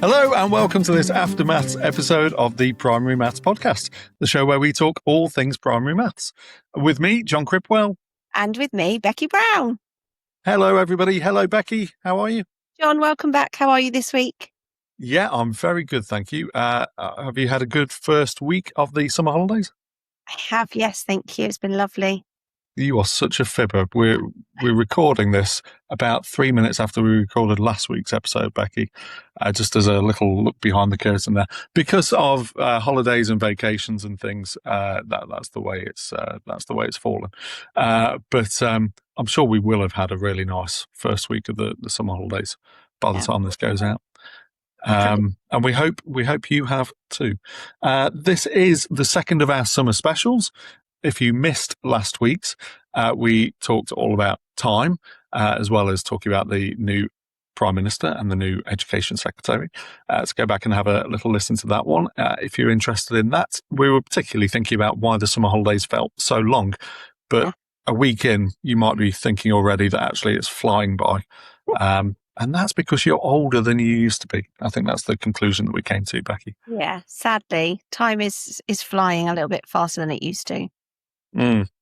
Hello and welcome to this After Maths episode of the Primary Maths Podcast, the show where we talk all things primary maths. With me, John Cripwell. And with me, Becky Brown. Hello, everybody. Hello, Becky. How are you? John, welcome back. How are you this week? Yeah, I'm very good, thank you. Have you had a good first week of the summer holidays? I have, yes, thank you. It's been lovely. You are such a fibber. We're recording this about 3 minutes after we recorded last week's episode, Becky. Just as a little look behind the curtain there, because of holidays and vacations and things. That's the way it's fallen. But I'm sure we will have had a really nice first week of the summer holidays by the time this goes out. And we hope you have too. This is the second of our summer specials. If you missed last week's, we talked all about time, as well as talking about the new Prime Minister and the new Education Secretary. So go back and have a little listen to that one. If you're interested in that, we were particularly thinking about why the summer holidays felt so long. But a week in, you might be thinking already that actually it's flying by. And that's because you're older than you used to be. I think that's the conclusion that we came to, Becky. Yeah, sadly, time is flying a little bit faster than it used to.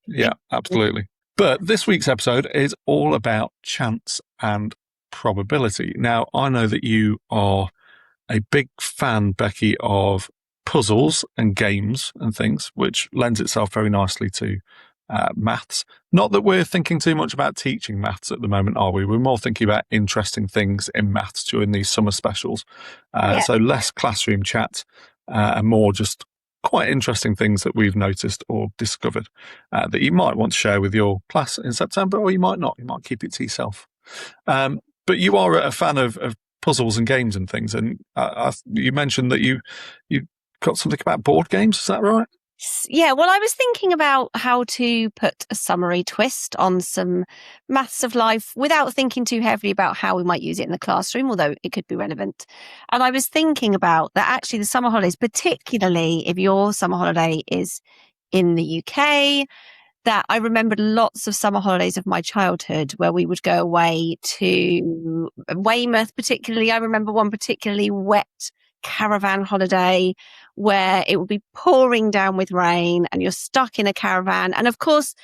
Yeah, absolutely. But this week's episode is all about chance and probability. Now, I know that you are a big fan, Becky, of puzzles and games and things, which lends itself very nicely to maths. Not that we're thinking too much about teaching maths at the moment, are we? We're more thinking about interesting things in maths during these summer specials. So less classroom chat and more just quite interesting things that we've noticed or discovered that you might want to share with your class in September, or you might not. You might keep it to yourself. But you are a fan of puzzles and games and things, and you mentioned that you got something about board games. Is that right? Yeah, well, I was thinking about how to put a summary twist on some maths of life without thinking too heavily about how we might use it in the classroom, although it could be relevant. And I was thinking about that actually the summer holidays, particularly if your summer holiday is in the UK, that I remembered lots of summer holidays of my childhood where we would go away to Weymouth, particularly. I remember one particularly wet caravan holiday where it would be pouring down with rain and you're stuck in a caravan. And of course,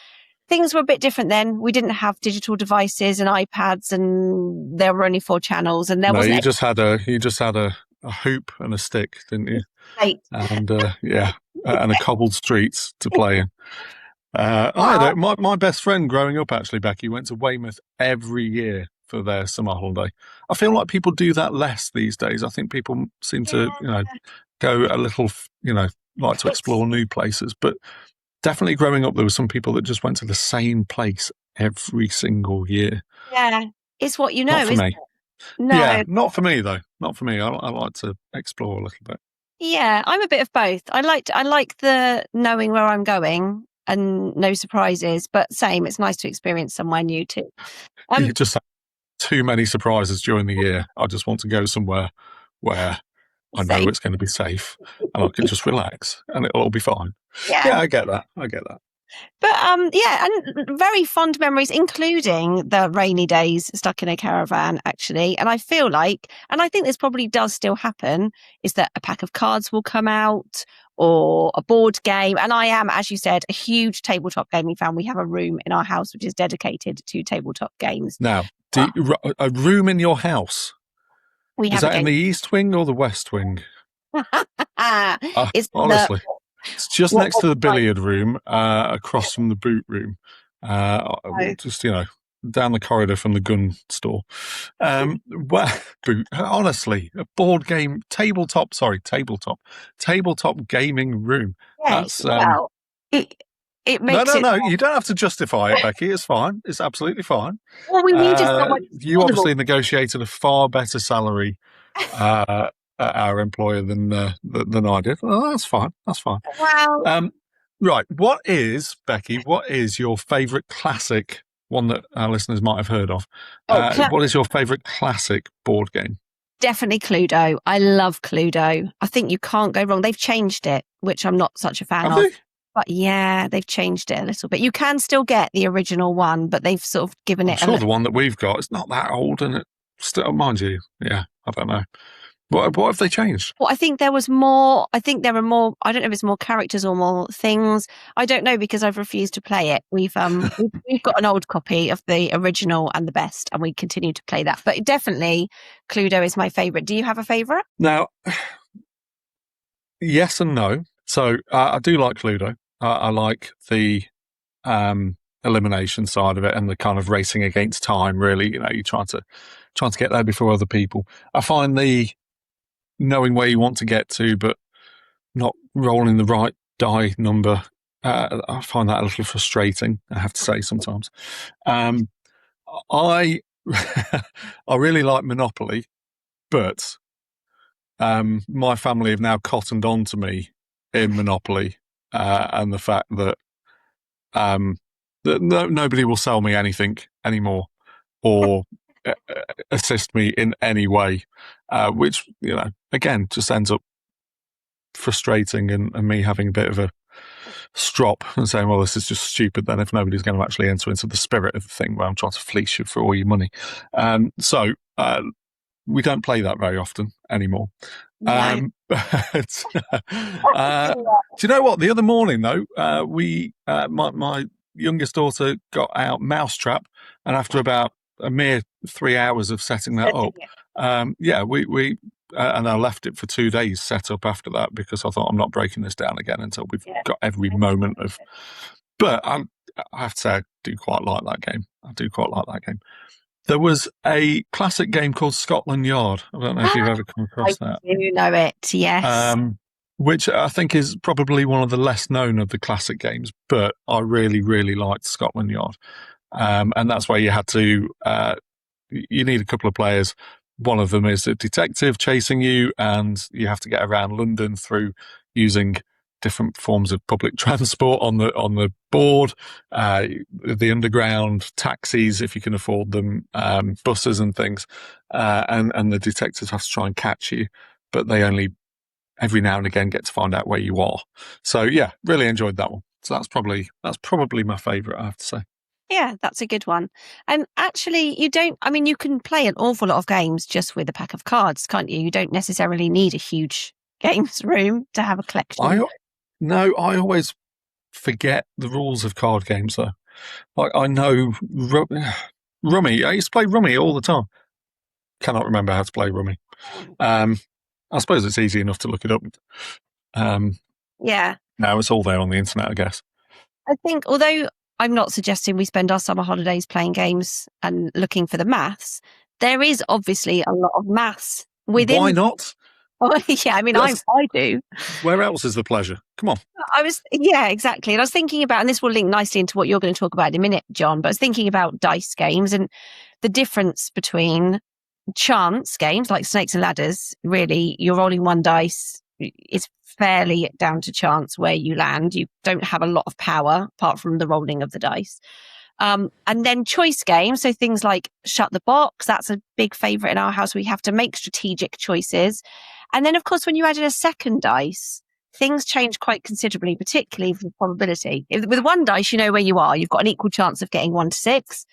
things were a bit different then. We didn't have digital devices and iPads, and there were only 4 channels. And you just had a hoop and a stick, didn't you? Right. And and a cobbled streets to play in. My best friend growing up, actually, Becky, went to Weymouth every year for their summer holiday. I feel like people do that less these days. I think people seem to, go a little, like to explore new places. But definitely growing up, there were some people that just went to the same place every single year. Yeah, it's what you know. Not for me. No. Yeah, not for me though. Not for me. I like to explore a little bit. Yeah, I'm a bit of both. I like the knowing where I'm going and no surprises, but same. It's nice to experience somewhere new too. You just have too many surprises during the year. I just want to go somewhere where I know it's going to be safe and I can just relax and it'll all be fine. Yeah, I get that. But and very fond memories, including the rainy days stuck in a caravan, actually. And I feel like, and I think this probably does still happen, is that a pack of cards will come out or a board game. And I am, as you said, a huge tabletop gaming fan. We have a room in our house which is dedicated to tabletop games. Now, a room in your house? Is that in the East Wing or the West Wing? Honestly. It's just next to the billiard room, across from the boot room, just, down the corridor from the gun store. Honestly, a board game, tabletop gaming room. Yes, it makes No, you don't have to justify it, Becky. It's fine. It's absolutely fine. Well, we needed someone. You obviously negotiated a far better salary our employer than I did. Well, that's fine. Well, right. What is your favourite classic one that our listeners might have heard of? What is your favourite classic board game? Definitely Cluedo. I love Cluedo. I think you can't go wrong. They've changed it, which I'm not such a fan of. But yeah, they've changed it a little bit. You can still get the original one, but they've sort of given it. I'm sure the one that we've got is not that old, and it still, mind you, yeah, I don't know. What have they changed? Well, I think there was more. I think there are more. I don't know if it's more characters or more things. I don't know because I've refused to play it. We've got an old copy of the original and the best, and we continue to play that. But definitely, Cluedo is my favourite. Do you have a favourite? Now, yes and no. So I do like Cluedo. I like the elimination side of it and the kind of racing against time. Really, you're trying to get there before other people. I find the knowing where you want to get to, but not rolling the right die number. I find that a little frustrating, I have to say sometimes. I I really like Monopoly, but my family have now cottoned on to me in Monopoly, and the fact that nobody will sell me anything anymore or assist me in any way, which again just ends up frustrating and me having a bit of a strop and saying, well, this is just stupid then if nobody's going to actually enter into the spirit of the thing where I'm trying to fleece you for all your money. So we don't play that very often anymore. No. But do you know what? The other morning, though, my youngest daughter got out Mousetrap, and after about a mere 3 hours of setting that up, we and I left it for 2 days set up after that because I thought I'm not breaking this down again until we've got every moment of. But I have to say, I do quite like that game. There was a classic game called Scotland Yard. I don't know if you've ever come across that. I do know it, yes. Which I think is probably one of the less known of the classic games, but I really, really liked Scotland Yard. And that's where you had to, you need a couple of players. One of them is a detective chasing you, and you have to get around London through using different forms of public transport on the board, the underground, taxis if you can afford them, buses and things, and the detectives have to try and catch you, but they only every now and again get to find out where you are. So yeah, really enjoyed that one. So that's probably my favourite, I have to say. Yeah, that's a good one. And actually, you can play an awful lot of games just with a pack of cards, can't you? You don't necessarily need a huge games room to have a collection. I always forget the rules of card games, though. Like, I know Rummy. I used to play Rummy all the time. Cannot remember how to play Rummy. I suppose it's easy enough to look it up. Yeah. Now it's all there on the internet, I guess. I think, although I'm not suggesting we spend our summer holidays playing games and looking for the maths, there is obviously a lot of maths within. Why not? Oh, yeah, I mean, I do. Where else is the pleasure? Come on. Yeah, exactly. And I was thinking about, and this will link nicely into what you're going to talk about in a minute, John, but I was thinking about dice games and the difference between chance games like Snakes and Ladders. Really, you're rolling one dice. It's fairly down to chance where you land. You don't have a lot of power apart from the rolling of the dice. And then choice games, so things like Shut the Box, that's a big favourite in our house. We have to make strategic choices. And then, of course, when you add in a second dice, things change quite considerably, particularly for probability. With one dice, you know where you are. You've got an equal chance of getting 1 to 6.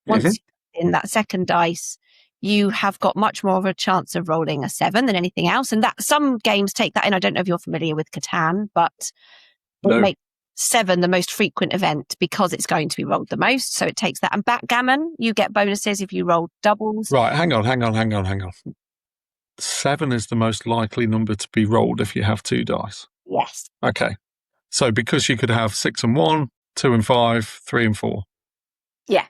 Once in that second dice, you have got much more of a chance of rolling a 7 than anything else. And that some games take that in. I don't know if you're familiar with Catan, but it makes 7 the most frequent event because it's going to be rolled the most. So it takes that. And backgammon, you get bonuses if you roll doubles. Right, hang on. 7 is the most likely number to be rolled if you have 2 dice. Yes. Okay. So because you could have 6 and 1, 2 and 5, 3 and 4. Yeah.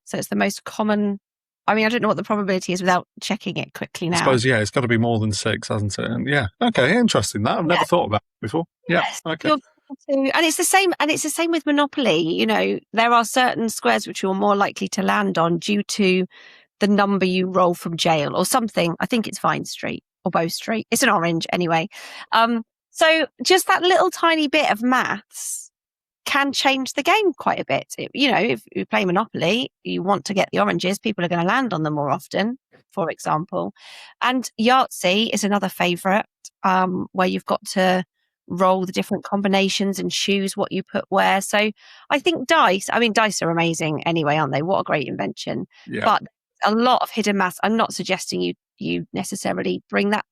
So it's the most common. I mean, I don't know what the probability is without checking it quickly now. I suppose, it's got to be more than 6, hasn't it? And okay, interesting. That I've never thought about it before. Yes. Okay. And it's the same with Monopoly. There are certain squares which you're more likely to land on due to the number you roll from jail or something. I think it's Vine Street or Bow Street. It's an orange anyway. So just that little tiny bit of maths can change the game quite a bit. If you play Monopoly, you want to get the oranges, people are going to land on them more often, for example. And Yahtzee is another favourite, where you've got to roll the different combinations and choose what you put where. So I think dice are amazing anyway, aren't they? What a great invention. Yeah. But a lot of hidden maths. I'm not suggesting you necessarily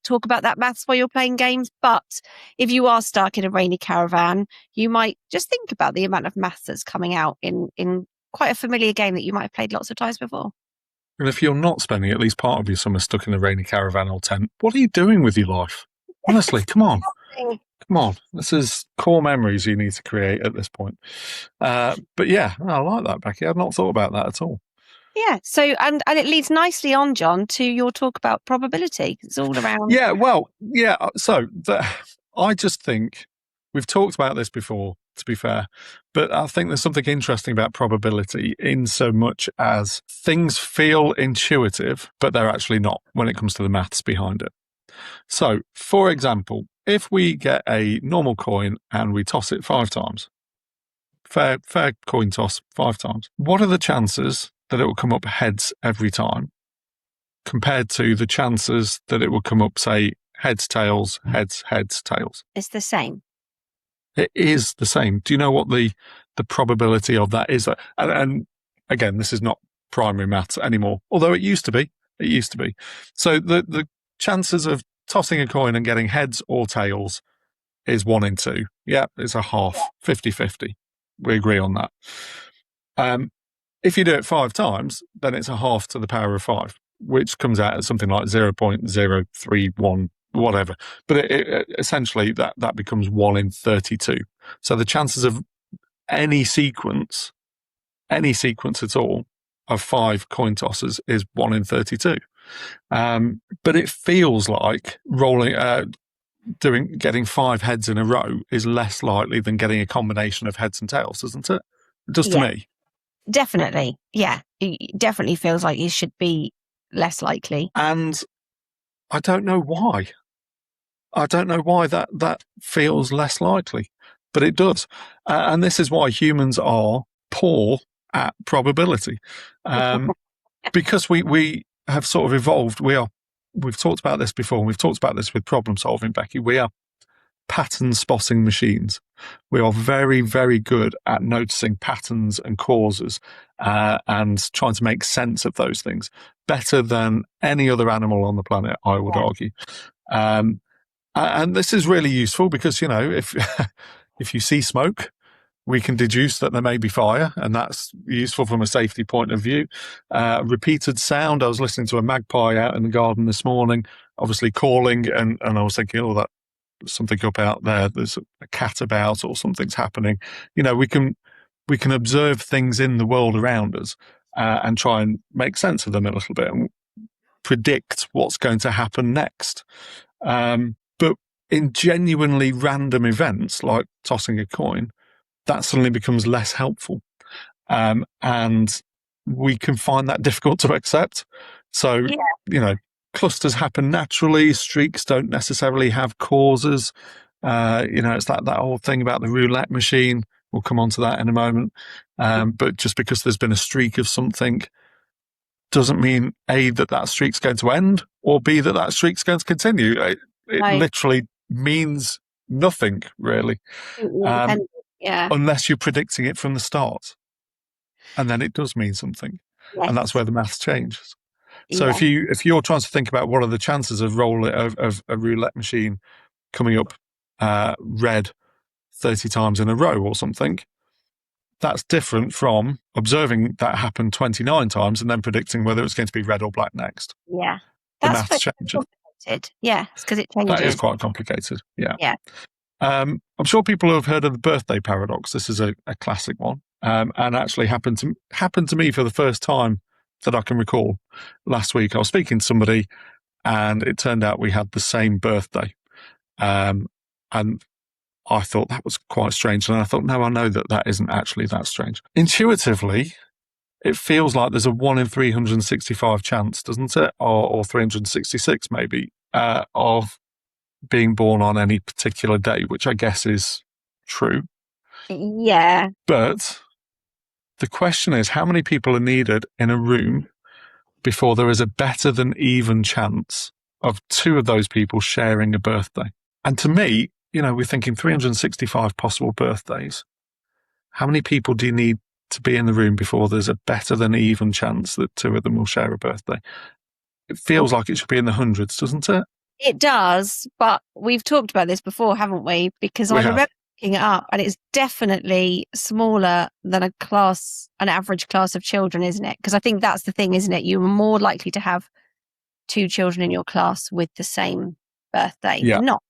talk about that maths while you're playing games, but if you are stuck in a rainy caravan, you might just think about the amount of maths that's coming out in quite a familiar game that you might have played lots of times before. And if you're not spending at least part of your summer stuck in a rainy caravan or tent, what are you doing with your life? Honestly, come on. Come on. This is core memories you need to create at this point. But yeah, I like that, Becky. I've not thought about that at all. Yeah. So, and it leads nicely on, John, to your talk about probability. It's all around. Yeah, well, yeah. So I just think we've talked about this before, to be fair, but I think there's something interesting about probability in so much as things feel intuitive, but they're actually not when it comes to the maths behind it. So, for example, if we get a normal coin and we toss it 5 times, fair coin toss 5 times, what are the chances that it will come up heads every time compared to the chances that it will come up, say, heads, tails, heads, tails? It's the same. It is the same. Do you know what the probability of that is? And again, this is not primary maths anymore, although it used to be. It used to be. So the chances of tossing a coin and getting heads or tails is 1 in 2. Yeah, it's a half, 50-50. We agree on that. If you do it 5 times, then it's a half to the power of 5, which comes out as something like 0.031, whatever. But it essentially, that becomes 1 in 32. So the chances of any sequence at all of 5 coin tosses is 1 in 32. But it feels like getting 5 heads in a row is less likely than getting a combination of heads and tails, doesn't it? It does to me. Definitely. Yeah. It definitely feels like it should be less likely. And I don't know why. I don't know why that feels less likely, but it does. And this is why humans are poor at probability. Because we have sort of evolved. We've talked about this before, and we've talked about this with problem solving, Becky. We are pattern spotting machines. We are very, very good at noticing patterns and causes and trying to make sense of those things better than any other animal on the planet, I would argue. And this is really useful because, if if you see smoke, we can deduce that there may be fire, and that's useful from a safety point of view. Repeated sound. I was listening to a magpie out in the garden this morning, obviously calling, and I was thinking, oh, that's something up out there. There's a cat about, or something's happening. We can observe things in the world around us and try and make sense of them a little bit and predict what's going to happen next. But in genuinely random events like tossing a coin, that suddenly becomes less helpful. And we can find that difficult to accept. So, clusters happen naturally. Streaks don't necessarily have causes. It's that whole thing about the roulette machine. We'll come on to that in a moment. But just because there's been a streak of something doesn't mean A, that streak's going to end, or B, that streak's going to continue. It literally means nothing, really. Unless you're predicting it from the start. And then it does mean something. Yes. And that's where the maths changes. So if you're trying to think about what are the chances of a roulette machine coming up red 30 times in a row or something, that's different from observing that happen 29 times and then predicting whether it's going to be red or black next. Yeah. The maths changes. Complicated. Yeah, it's because it changes. That is quite complicated. Yeah. Yeah. I'm sure people have heard of the birthday paradox. This is a classic one, and actually happened to me for the first time that I can recall. Last week, I was speaking to somebody, and it turned out we had the same birthday, and I thought that was quite strange. And I thought, no, I know that isn't actually that strange. Intuitively, it feels like there's a 1 in 365 chance, doesn't it, or 366 maybe, of being born on any particular day, which I guess is true. Yeah. But the question is, how many people are needed in a room before there is a better than even chance of 2 of those people sharing a birthday? And to me, we're thinking 365 possible birthdays. How many people do you need to be in the room before there's a better than even chance that two of them will share a birthday. It feels like it should be in the hundreds, doesn't it? It does, but we've talked about this before, haven't we? Because I remember looking it up, and it's definitely smaller than an average class of children, isn't it? Because I think that's the thing, isn't it? You're more likely to have two children in your class with the same birthday than not.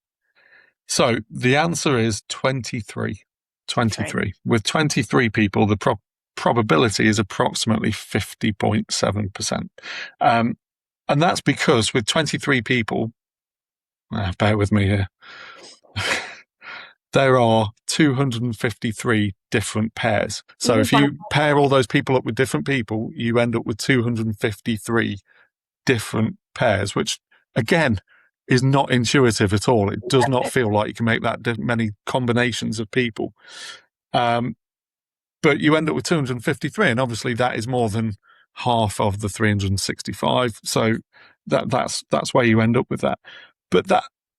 So the answer is 23. 23. With 23 people, the probability is approximately 50.7%. And that's because with 23 people, bear with me here, there are 253 different pairs. So if you pair all those people up with different people, you end up with 253 different pairs, which again is not intuitive at all. It does not feel like you can make that many combinations of people. But you end up with 253, and obviously that is more than half of the 365. So that's where you end up with that. But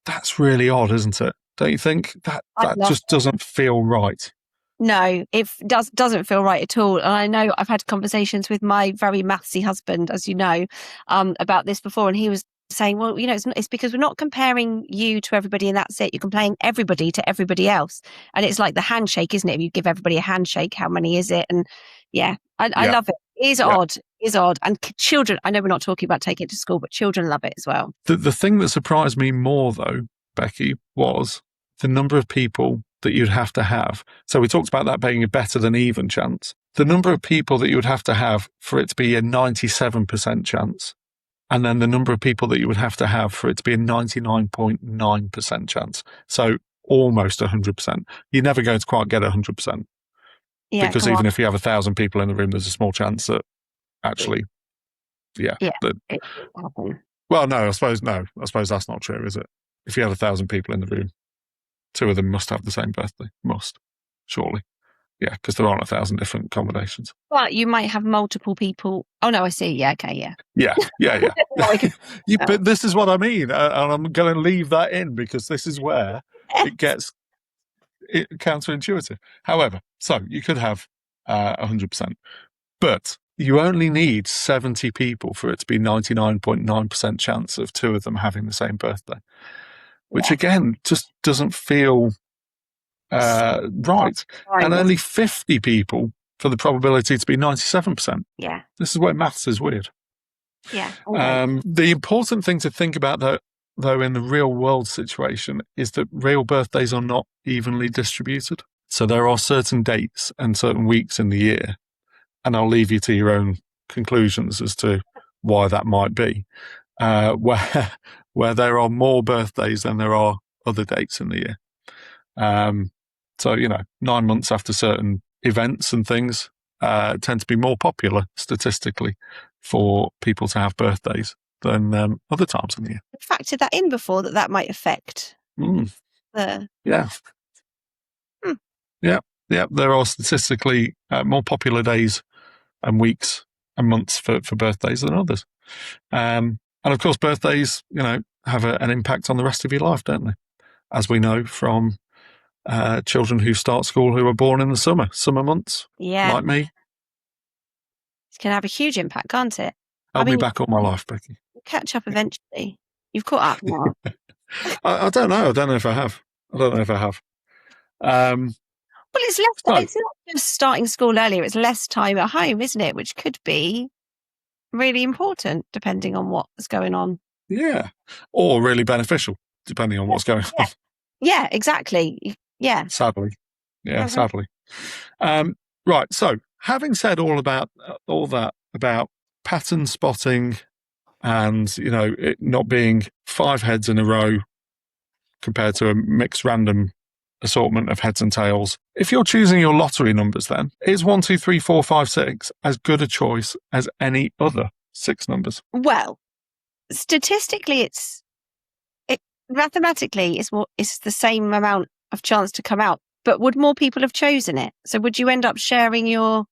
that's really odd, isn't it? Don't you think? That just doesn't feel right. No, it doesn't feel right at all. And I know I've had conversations with my very mathsy husband, as you know, about this before, and he was saying, well, it's because we're not comparing you to everybody and that's it. You're comparing everybody to everybody else. And it's like the handshake, isn't it? If you give everybody a handshake, how many is it? And I love it. It is odd. It is odd. And children, I know we're not talking about taking it to school, but children love it as well. The thing that surprised me more, though, Becky, was the number of people that you'd have to have. So we talked about that being a better than even chance. The number of people that you would have to have for it to be a 97% chance. And then the number of people that you would have to have for it to be a 99.9% chance. So almost 100%. You're never going to quite get 100%. Yeah, because even if you have 1,000 people in the room, there's a small chance that actually, well, no, I suppose that's not true, is it? If you have 1,000 people in the room, two of them must have the same birthday. Must, surely. Yeah, because there aren't 1,000 different combinations. But you might have multiple people. Oh, no, I see. Yeah, okay, yeah. Yeah. But this is what I mean. And I'm going to leave that in because this is where it gets counterintuitive. However, so you could have 100%, but you only need 70 people for it to be 99.9% chance of two of them having the same birthday, which again just doesn't feel right. And only 50 people for the probability to be 97%. Yeah. This is where maths is weird. Yeah. The important thing to think about, though, in the real world situation is that real birthdays are not evenly distributed. So there are certain dates and certain weeks in the year, and I'll leave you to your own conclusions as to why that might be, where there are more birthdays than there are other dates in the year. So, 9 months after certain events and things tend to be more popular statistically for people to have birthdays than other times in the year. I factored that in before that might affect the... Yeah. Yeah. There are statistically more popular days and weeks and months for birthdays than others. And of course, birthdays, have an impact on the rest of your life, don't they? As we know from children who start school who are born in the summer months, like me. It can have a huge impact, can't it? I'll be back all my life, Becky. Catch up eventually. You've caught up now. I don't know. I don't know if I have. Well, it's less. It's not just starting school earlier. It's less time at home, isn't it? Which could be really important, depending on what's going on. Yeah, or really beneficial, depending on what's going on. Yeah, exactly. Yeah. Sadly. Right. So, having said all that about pattern spotting, and it not being 5 heads in a row compared to a mixed random assortment of heads and tails. If you're choosing your lottery numbers, then is 1, 2, 3, 4, 5, 6 as good a choice as any other 6 numbers? Well, statistically, mathematically, it's the same amount of chance to come out. But would more people have chosen it? So would you end up sharing your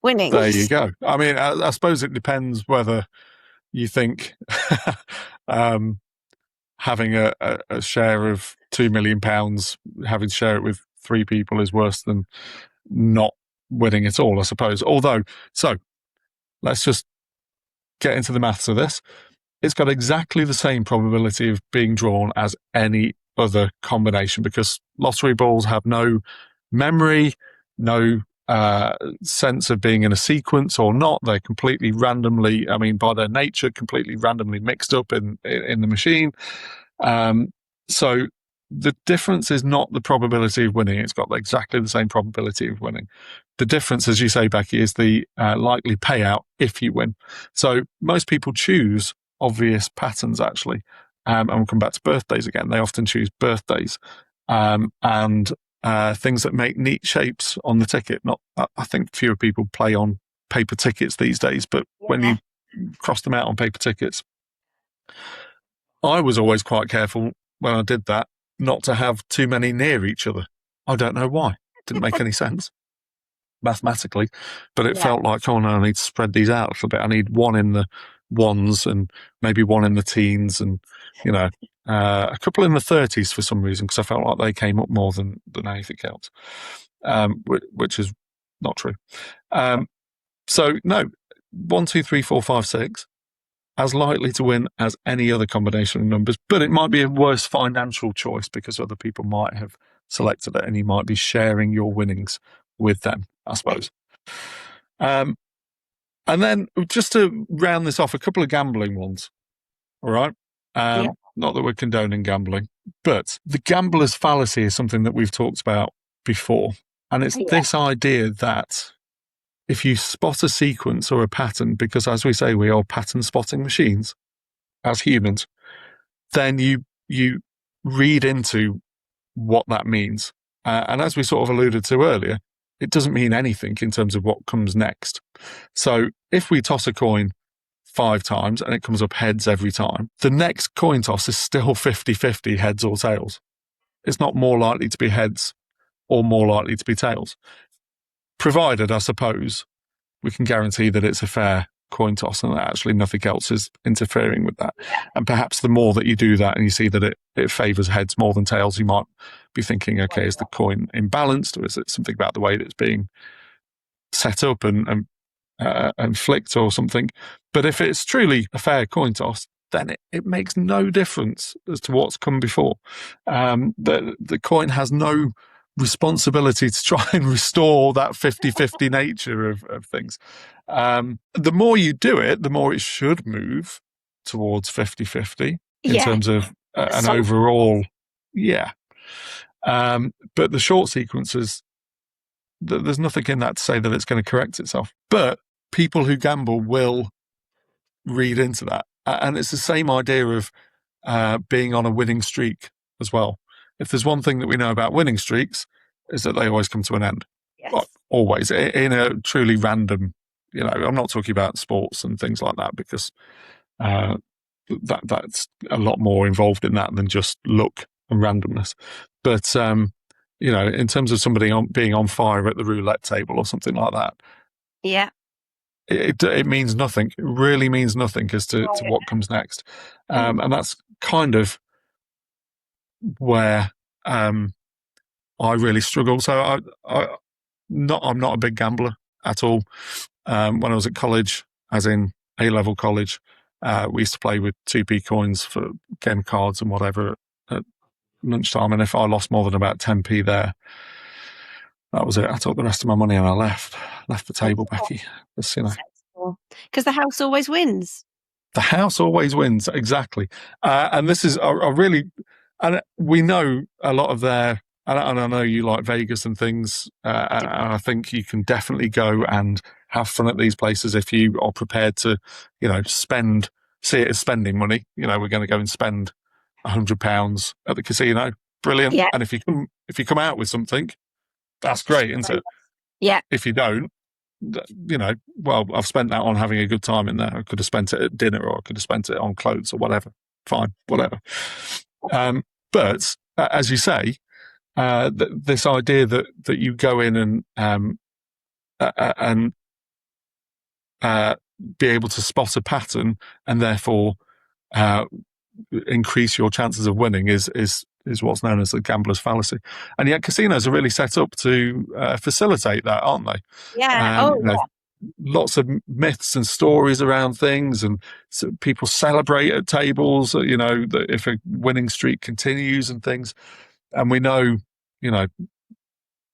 winnings? There you go. I mean, I suppose it depends whether you think having a share of £2 million, having to share it with 3 people is worse than not winning at all, I suppose. Although, so let's just get into the maths of this. It's got exactly the same probability of being drawn as any other combination, because lottery balls have no memory, no sense of being in a sequence or not. They're completely randomly, by their nature, completely randomly mixed up in the machine. So the difference is not the probability of winning. It's got exactly the same probability of winning. The difference, as you say, Becky, is the likely payout if you win. So most people choose obvious patterns, actually. And we'll come back to birthdays again. They often choose birthdays and things that make neat shapes on the ticket. I think fewer people play on paper tickets these days, but when you cross them out on paper tickets, I was always quite careful when I did that not to have too many near each other. I don't know why. It didn't make any sense mathematically, but it felt like, oh no, I need to spread these out a little bit. I need one in the ones and maybe one in the teens and, a couple in the 30s for some reason, because I felt like they came up more than anything else, which is not true. So no, 1, 2, 3, 4, 5, 6, as likely to win as any other combination of numbers, but it might be a worse financial choice because other people might have selected it and you might be sharing your winnings with them, I suppose. And then just to round this off, a couple of gambling ones. All right. Not that we're condoning gambling, but the gambler's fallacy is something that we've talked about before. And it's this idea that if you spot a sequence or a pattern, because as we say, we are pattern spotting machines as humans, then you read into what that means. And as we sort of alluded to earlier, it doesn't mean anything in terms of what comes next. So if we toss a coin 5 times and it comes up heads every time, the next coin toss is still 50-50 heads or tails. It's not more likely to be heads or more likely to be tails. Provided, I suppose, we can guarantee that it's a fair coin toss and that actually nothing else is interfering with that. And perhaps the more that you do that and you see that it favours heads more than tails, you might be thinking, okay, is the coin imbalanced, or is it something about the way that it's being set up and flicked or something? But if it's truly a fair coin toss, then it makes no difference as to what's come before. The coin has no responsibility to try and restore that 50-50 nature of things. The more you do it, the more it should move towards 50-50 in terms of an overall, but the short sequences, there's nothing in that to say that it's going to correct itself. But people who gamble will read into that. And it's the same idea of being on a winning streak as well. If there's one thing that we know about winning streaks, is that they always come to an end. Yes. Well, always, in a truly random, I'm not talking about sports and things like that, because that's a lot more involved in that than just luck and randomness. But, in terms of somebody being on fire at the roulette table or something like that, it means nothing. It really means nothing as to what comes next. And that's kind of where I really struggle. So I'm not a big gambler at all. When I was at college, as in A-level college, we used to play with 2p coins for game cards and whatever at lunchtime. And if I lost more than about 10p there, that was it. I took the rest of my money and I left the table, Becky. Because the house always wins. The house always wins, exactly. And this is a really, and we know a lot of their, and I know you like Vegas and things, and I think you can definitely go and have fun at these places if you are prepared to, see it as spending money. We're going to go and spend £100 at the casino. Brilliant. Yeah. And if you come out with something, that's great, isn't it? Yeah. If you don't, well, I've spent that on having a good time in there. I could have spent it at dinner, or I could have spent it on clothes or whatever. Fine, whatever. But as you say, this idea that you go in and be able to spot a pattern and therefore increase your chances of winning is is what's known as the gambler's fallacy. And yet casinos are really set up to facilitate that, aren't they? Yeah. Lots of myths and stories around things, and so people celebrate at tables, that if a winning streak continues and things. And we know,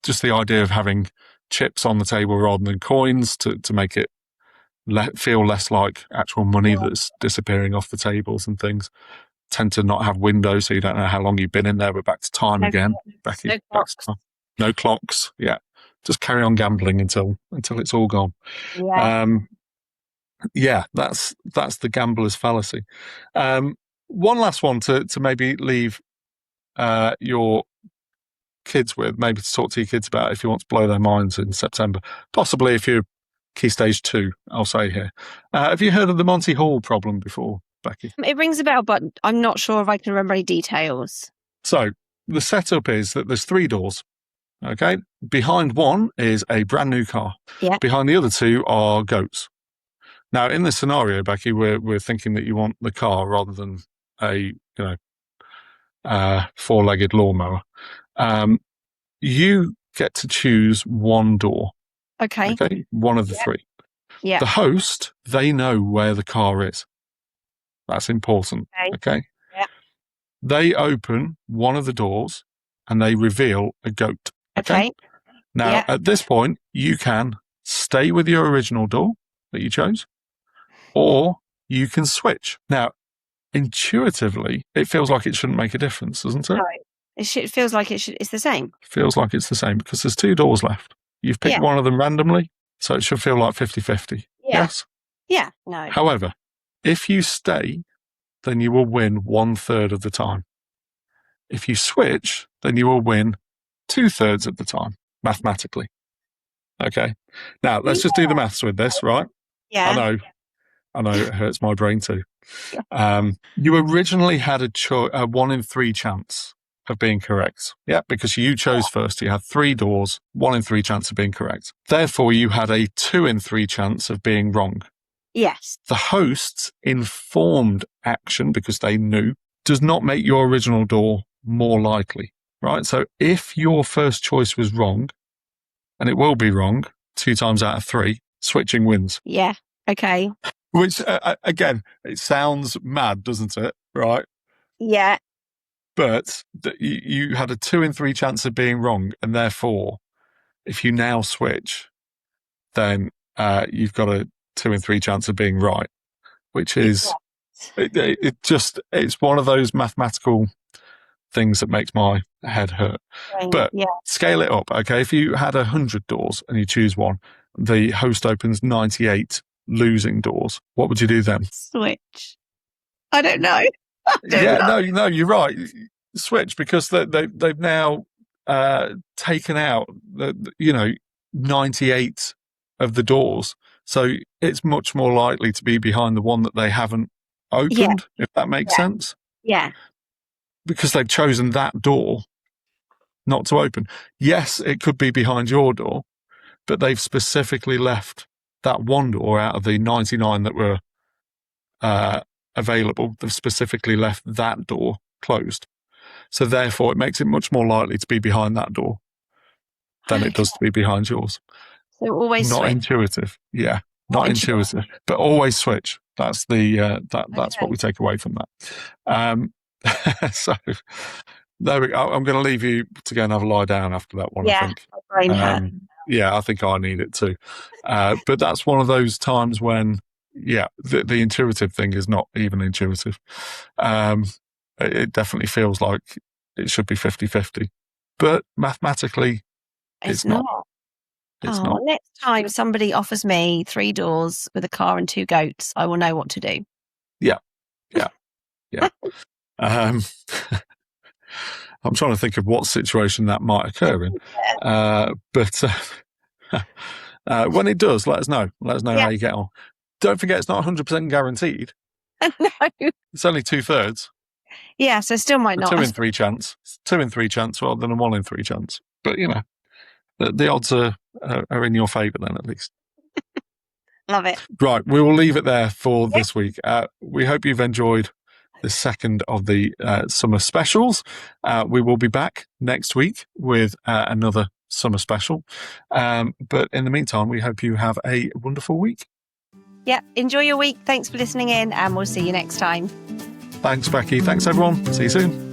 just the idea of having chips on the table rather than coins to make it feel less like actual money that's disappearing off the tables and things. Tend to not have windows, so you don't know how long you've been in there. We're back to time again, Becky. No clocks. No clocks. Yeah, just carry on gambling until it's all gone. Yeah. That's the gambler's fallacy. One last one to maybe leave your kids with, maybe to talk to your kids about if you want to blow their minds in September, possibly if you're key stage 2, I'll say here. Have you heard of the Monty Hall problem before, Becky? It rings a bell, but I'm not sure if I can remember any details. So the setup is that there's 3 doors. Okay, behind one is a brand new car. Yeah. Behind the other 2 are goats. Now, in this scenario, Becky, we're thinking that you want the car rather than a 4-legged lawnmower. You get to choose one door. Okay. One of the 3. Yeah. The host, they know where the car is. That's important. Okay. Yeah. They open one of the doors and they reveal a goat. Okay. Now, at this point, you can stay with your original door that you chose, or you can switch. Now, intuitively, it feels like it shouldn't make a difference, doesn't it? No, it feels like it's the same. Feels like it's the same because there's 2 doors left. You've picked one of them randomly, so it should feel like 50-50. Yeah. Yes? Yeah, no. However, if you stay, then you will win 1/3 of the time. If you switch, then you will win 2/3 of the time, mathematically. Okay? Now, let's just do the maths with this, right? Yeah. I know it hurts my brain too. You originally had a 1 in 3 chance of being correct. Yeah, because you chose first. You had 3 doors, 1 in 3 chance of being correct. Therefore, you had a 2 in 3 chance of being wrong. Yes. The host's informed action, because they knew, does not make your original door more likely, right? So if your first choice was wrong, and it will be wrong 2 times out of 3, switching wins. Yeah. Okay. Which, again, it sounds mad, doesn't it? Right? Yeah. But you had a 2 in 3 chance of being wrong, and therefore, if you now switch, then you've got a 2 in 3 chance of being right, which is it's one of those mathematical things that makes my head hurt. Right. But scale it up, okay? If you had 100 doors and you choose one, the host opens 98 losing doors. What would you do then? Switch. I don't know. No, you're right. Switch, because they've now taken out 98 of the doors, so it's much more likely to be behind the one that they haven't opened, if that makes sense. Yeah. Because they've chosen that door not to open. Yes, it could be behind your door, but they've specifically left that one door out of the 99 that were available. They've specifically left that door closed. So therefore, it makes it much more likely to be behind that door than it does to be behind yours. So always not switch. Intuitive. Yeah, not intuitive, but always switch. That's the that's what we take away from that. So there we go. I'm going to leave you to go and have a lie down after that one. I think. My brain hurt. Yeah, I think I need it too. But that's one of those times when, the intuitive thing is not even intuitive. It definitely feels like it should be 50-50. But mathematically, it's not. It's not. Next time somebody offers me 3 doors with a car and 2 goats, I will know what to do. Yeah. I'm trying to think of what situation that might occur in. But when it does, let us know. Let us know how you get on. Don't forget, it's not 100% guaranteed. No. It's only 2/3. Yeah, so still might not. 2 in 3 chance. 2 in 3 chance rather than a 1 in 3 chance. But, the odds are in your favour then, at least. Love it. Right, we will leave it there for this week. We hope you've enjoyed the second of the summer specials. We will be back next week with another summer special. But in the meantime, we hope you have a wonderful week. Yeah, enjoy your week. Thanks for listening in, and we'll see you next time. Thanks, Becky. Thanks, everyone. See you soon.